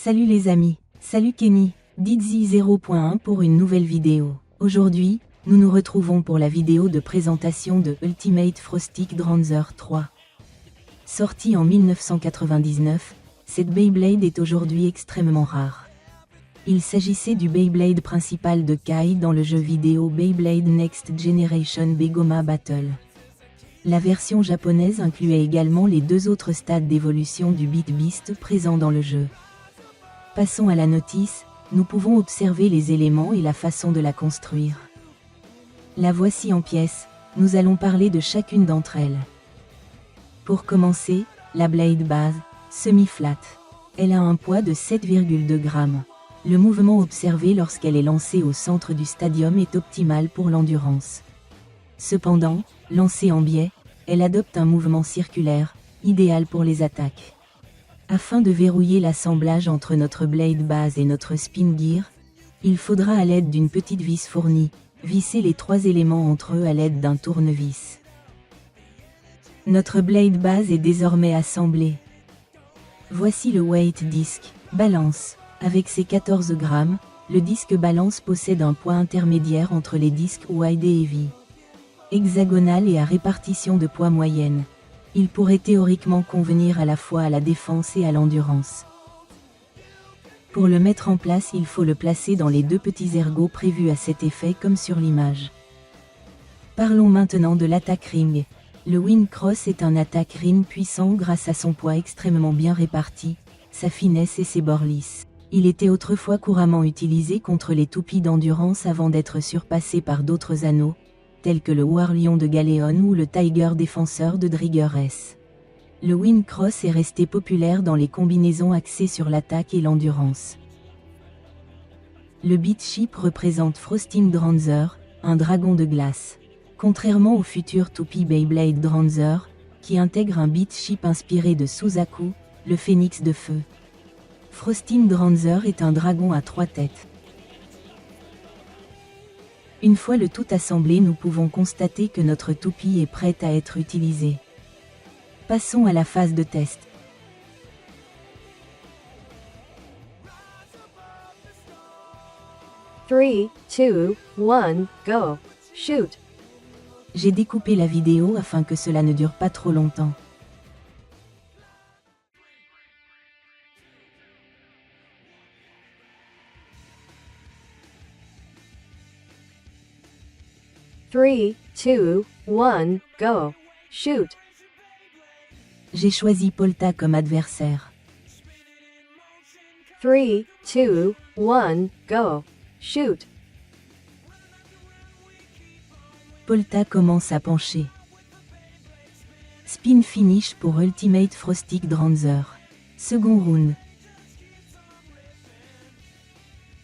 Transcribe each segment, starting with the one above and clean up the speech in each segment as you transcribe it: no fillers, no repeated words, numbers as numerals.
Salut les amis, salut Kenny, Didzy 0.1 pour une nouvelle vidéo. Aujourd'hui, nous nous retrouvons pour la vidéo de présentation de Ultimate Frostic Dranzer 3. Sortie en 1999, cette Beyblade est aujourd'hui extrêmement rare. Il s'agissait du Beyblade principal de Kai dans le jeu vidéo Beyblade Next Generation Begoma Battle. La version japonaise incluait également les deux autres stades d'évolution du Beat Beast présents dans le jeu. Passons à la notice, nous pouvons observer les éléments et la façon de la construire. La voici en pièces, nous allons parler de chacune d'entre elles. Pour commencer, la Blade base, semi-flat. Elle a un poids de 7,2 grammes. Le mouvement observé lorsqu'elle est lancée au centre du stadium est optimal pour l'endurance. Cependant, lancée en biais, elle adopte un mouvement circulaire, idéal pour les attaques. Afin de verrouiller l'assemblage entre notre blade base et notre spin gear, il faudra à l'aide d'une petite vis fournie, visser les trois éléments entre eux à l'aide d'un tournevis. Notre blade base est désormais assemblée. Voici le weight disc, balance. Avec ses 14 grammes, le disque balance possède un poids intermédiaire entre les disques wide et heavy. Hexagonal et à répartition de poids moyenne. Il pourrait théoriquement convenir à la fois à la défense et à l'endurance. Pour le mettre en place, il faut le placer dans les deux petits ergots prévus à cet effet comme sur l'image. Parlons maintenant de l'attaque ring. Le Wind Cross est un attaque ring puissant grâce à son poids extrêmement bien réparti, sa finesse et ses bords lisses. Il était autrefois couramment utilisé contre les toupies d'endurance avant d'être surpassé par d'autres anneaux, tels que le War Lion de Galéon ou le Tiger Défenseur de Drigger S. Le Wind Cross est resté populaire dans les combinaisons axées sur l'attaque et l'endurance. Le Beat Ship représente Frosting Dranzer, un dragon de glace. Contrairement au futur toupie Beyblade Dranzer, qui intègre un Beat Ship inspiré de Suzaku, le phénix de feu. Frosting Dranzer est un dragon à 3 têtes. Une fois le tout assemblé, nous pouvons constater que notre toupie est prête à être utilisée. Passons à la phase de test. Three, two, one, go. Shoot. J'ai découpé la vidéo afin que cela ne dure pas trop longtemps. Three, two, one, go. Shoot. J'ai choisi Polta comme adversaire. Three, two, one, go. Shoot. Polta commence à pencher. Spin finish pour Ultimate Frostic Dranzer. Second round.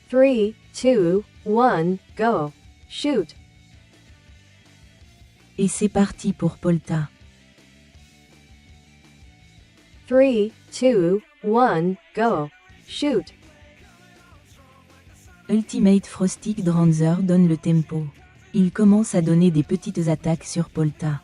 Three, two, one, go. Shoot. Et c'est parti pour Polta. Three, two, one, go. Shoot. Ultimate Frostic Dranzer donne le tempo. Il commence à donner des petites attaques sur Polta.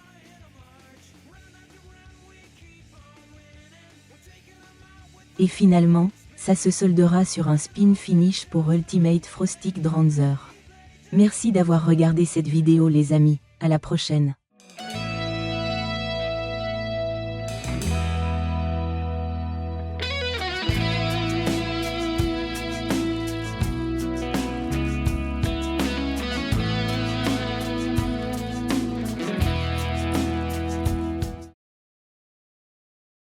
Et finalement, ça se soldera sur un spin finish pour Ultimate Frostic Dranzer. Merci d'avoir regardé cette vidéo les amis, à la prochaine.